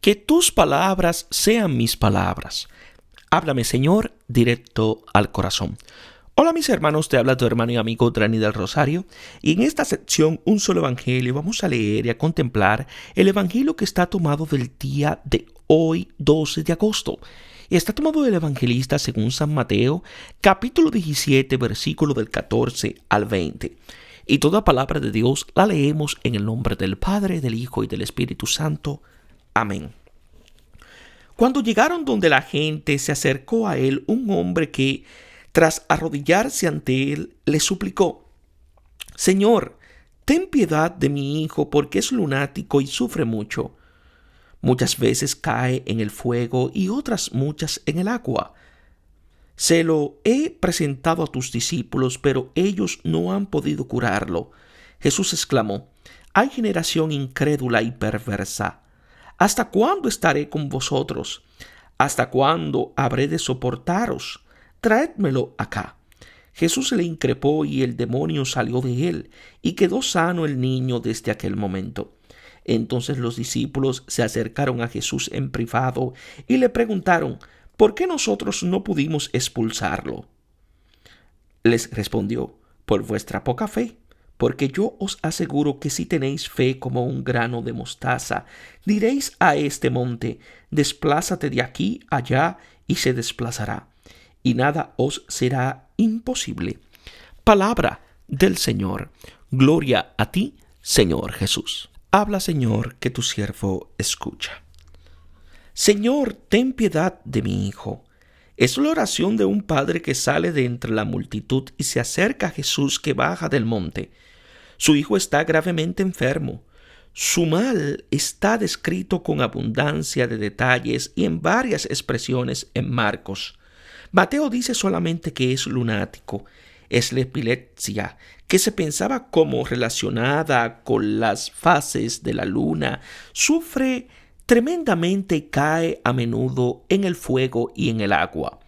Que tus palabras sean mis palabras. Háblame, Señor, directo al corazón. Hola mis hermanos, te habla tu hermano y amigo Drani del Rosario, y en esta sección Un Solo Evangelio vamos a leer y a contemplar el Evangelio que está tomado del día de hoy, 12 de agosto. Y está tomado del Evangelista según San Mateo, capítulo 17, versículo del 14 al 20. Y toda palabra de Dios la leemos en el nombre del Padre, del Hijo y del Espíritu Santo. Amén. Cuando llegaron donde la gente, se acercó a él un hombre que, tras arrodillarse ante él, le suplicó: Señor, ten piedad de mi hijo, porque es lunático y sufre mucho. Muchas veces cae en el fuego y otras muchas en el agua. Se lo he presentado a tus discípulos, pero ellos no han podido curarlo. Jesús exclamó: Hay generación incrédula y perversa. ¿Hasta cuándo estaré con vosotros? ¿Hasta cuándo habré de soportaros? Traédmelo acá. Jesús le increpó y el demonio salió de él, y quedó sano el niño desde aquel momento. Entonces los discípulos se acercaron a Jesús en privado y le preguntaron: ¿Por qué nosotros no pudimos expulsarlo? Les respondió: Por vuestra poca fe. Porque yo os aseguro que si tenéis fe como un grano de mostaza, diréis a este monte: desplázate de aquí allá, y se desplazará, y nada os será imposible. Palabra del Señor. Gloria a ti, Señor Jesús. Habla, Señor, que tu siervo escucha. Señor, ten piedad de mi hijo. Es la oración de un padre que sale de entre la multitud y se acerca a Jesús, que baja del monte. Su hijo está gravemente enfermo. Su mal está descrito con abundancia de detalles y en varias expresiones en Marcos. Mateo dice solamente que es lunático. Es la epilepsia, que se pensaba como relacionada con las fases de la luna. Sufre tremendamente y cae a menudo en el fuego y en el agua.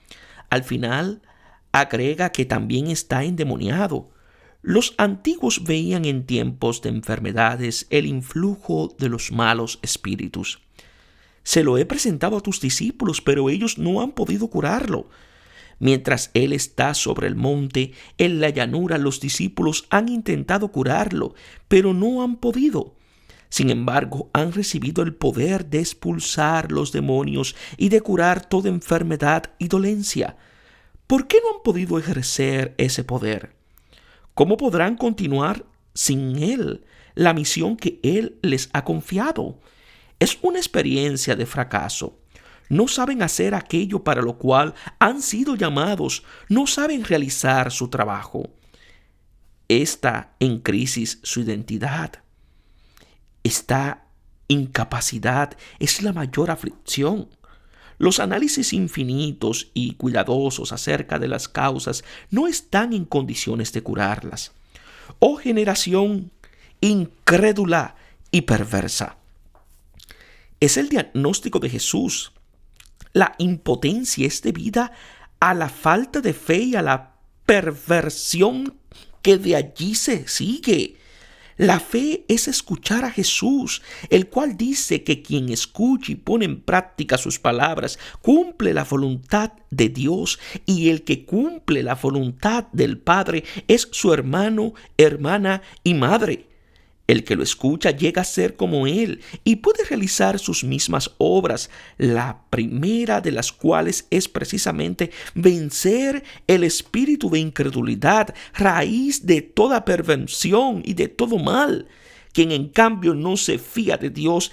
Al final, agrega que también está endemoniado. Los antiguos veían en tiempos de enfermedades el influjo de los malos espíritus. Se lo he presentado a tus discípulos, pero ellos no han podido curarlo. Mientras él está sobre el monte, en la llanura, los discípulos han intentado curarlo, pero no han podido. Sin embargo, han recibido el poder de expulsar los demonios y de curar toda enfermedad y dolencia. ¿Por qué no han podido ejercer ese poder? ¿Cómo podrán continuar sin él la misión que él les ha confiado? Es una experiencia de fracaso. No saben hacer aquello para lo cual han sido llamados. No saben realizar su trabajo. Está en crisis su identidad. Esta incapacidad es la mayor aflicción. Los análisis infinitos y cuidadosos acerca de las causas no están en condiciones de curarlas. ¡Oh generación incrédula y perversa! Es el diagnóstico de Jesús. La impotencia es debida a la falta de fe y a la perversión que de allí se sigue. La fe es escuchar a Jesús, el cual dice que quien escucha y pone en práctica sus palabras cumple la voluntad de Dios, y el que cumple la voluntad del Padre es su hermano, hermana y madre. El que lo escucha llega a ser como Él y puede realizar sus mismas obras, la primera de las cuales es precisamente vencer el espíritu de incredulidad, raíz de toda perversión y de todo mal. Quien en cambio no se fía de Dios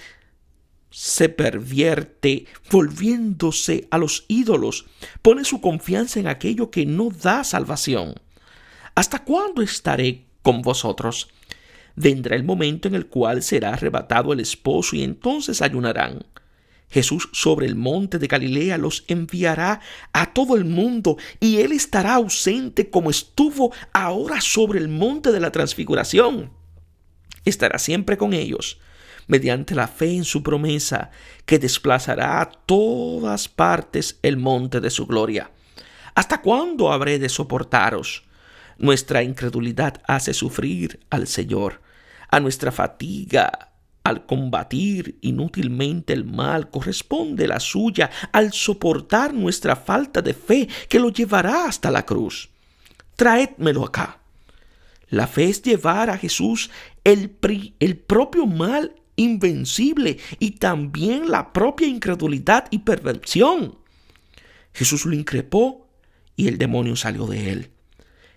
se pervierte volviéndose a los ídolos, pone su confianza en aquello que no da salvación. ¿Hasta cuándo estaré con vosotros? Vendrá el momento en el cual será arrebatado el esposo y entonces ayunarán. Jesús sobre el monte de Galilea los enviará a todo el mundo y él estará ausente como estuvo ahora sobre el monte de la transfiguración. Estará siempre con ellos mediante la fe en su promesa, que desplazará a todas partes el monte de su gloria. ¿Hasta cuándo habré de soportaros? Nuestra incredulidad hace sufrir al Señor. A nuestra fatiga al combatir inútilmente el mal corresponde la suya al soportar nuestra falta de fe que lo llevará hasta la cruz. Traédmelo acá. La fe es llevar a Jesús el propio mal invencible y también la propia incredulidad y perversión. Jesús lo increpó y el demonio salió de él.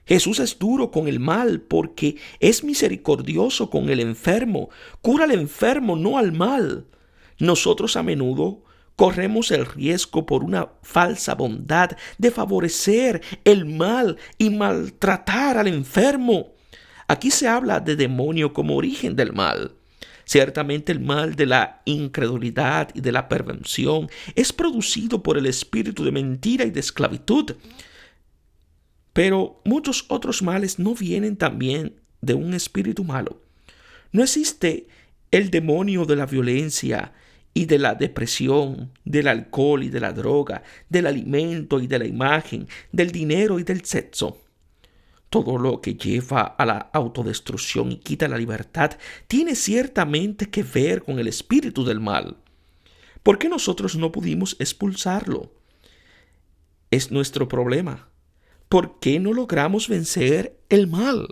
Jesús es duro con el mal porque es misericordioso con el enfermo. Cura al enfermo, no al mal. Nosotros a menudo corremos el riesgo por una falsa bondad de favorecer el mal y maltratar al enfermo. Aquí se habla de demonio como origen del mal. Ciertamente el mal de la incredulidad y de la perversión es producido por el espíritu de mentira y de esclavitud. Pero muchos otros males no vienen también de un espíritu malo. No existe el demonio de la violencia y de la depresión, del alcohol y de la droga, del alimento y de la imagen, del dinero y del sexo. Todo lo que lleva a la autodestrucción y quita la libertad tiene ciertamente que ver con el espíritu del mal. ¿Por qué nosotros no pudimos expulsarlo? Es nuestro problema. ¿Por qué no logramos vencer el mal?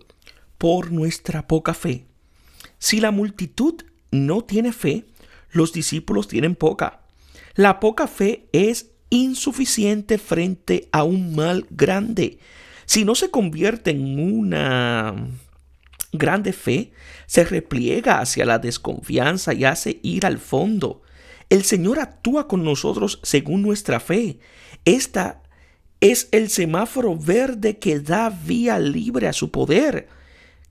Por nuestra poca fe. Si la multitud no tiene fe, los discípulos tienen poca. La poca fe es insuficiente frente a un mal grande. Si no se convierte en una grande fe, se repliega hacia la desconfianza y hace ir al fondo. El Señor actúa con nosotros según nuestra fe. Esta es el semáforo verde que da vía libre a su poder.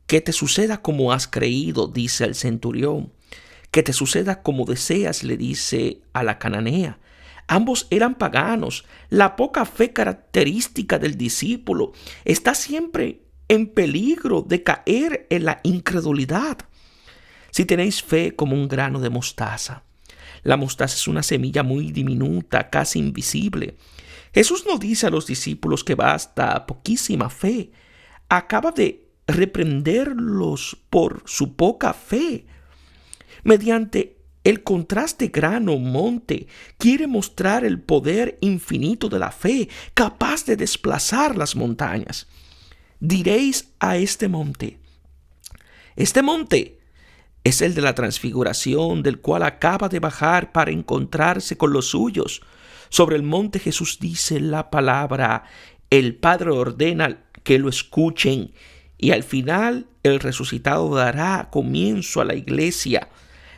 Que te suceda como has creído, dice el centurión. Que te suceda como deseas, le dice a la cananea. Ambos eran paganos. La poca fe característica del discípulo está siempre en peligro de caer en la incredulidad. Si tenéis fe como un grano de mostaza. La mostaza es una semilla muy diminuta, casi invisible. Jesús no dice a los discípulos que basta poquísima fe. Acaba de reprenderlos por su poca fe. Mediante el contraste grano-monte, quiere mostrar el poder infinito de la fe, capaz de desplazar las montañas. Diréis a este monte es el de la transfiguración, del cual acaba de bajar para encontrarse con los suyos. Sobre el monte Jesús dice la palabra, el Padre ordena que lo escuchen, y al final el resucitado dará comienzo a la iglesia.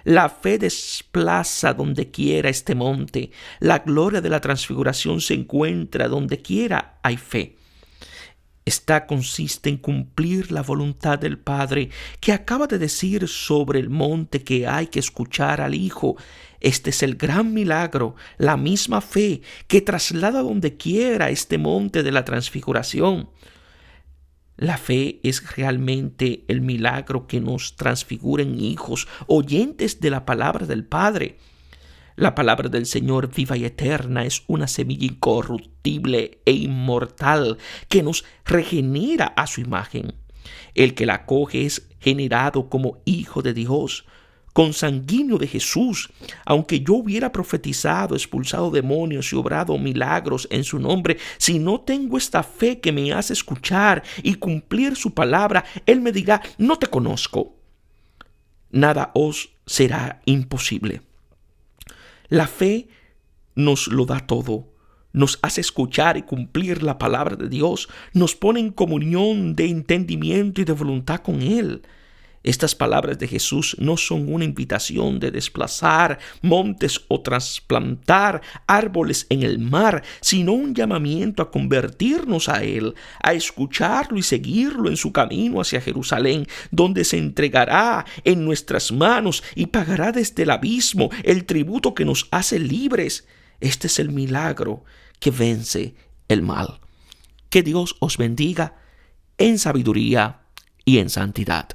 La fe desplaza donde quiera este monte. La gloria de la transfiguración se encuentra donde quiera hay fe. Esta consiste en cumplir la voluntad del Padre, que acaba de decir sobre el monte que hay que escuchar al Hijo. Este es el gran milagro, la misma fe que traslada donde quiera este monte de la transfiguración. La fe es realmente el milagro que nos transfigura en hijos, oyentes de la palabra del Padre. La palabra del Señor viva y eterna es una semilla incorruptible e inmortal que nos regenera a su imagen. El que la acoge es generado como hijo de Dios, consanguíneo de Jesús. Aunque yo hubiera profetizado, expulsado demonios y obrado milagros en su nombre, si no tengo esta fe que me hace escuchar y cumplir su palabra, Él me dirá, no te conozco. Nada os será imposible. La fe nos lo da todo. Nos hace escuchar y cumplir la palabra de Dios. Nos pone en comunión de entendimiento y de voluntad con Él. Estas palabras de Jesús no son una invitación de desplazar montes o trasplantar árboles en el mar, sino un llamamiento a convertirnos a Él, a escucharlo y seguirlo en su camino hacia Jerusalén, donde se entregará en nuestras manos y pagará desde el abismo el tributo que nos hace libres. Este es el milagro que vence el mal. Que Dios os bendiga en sabiduría y en santidad.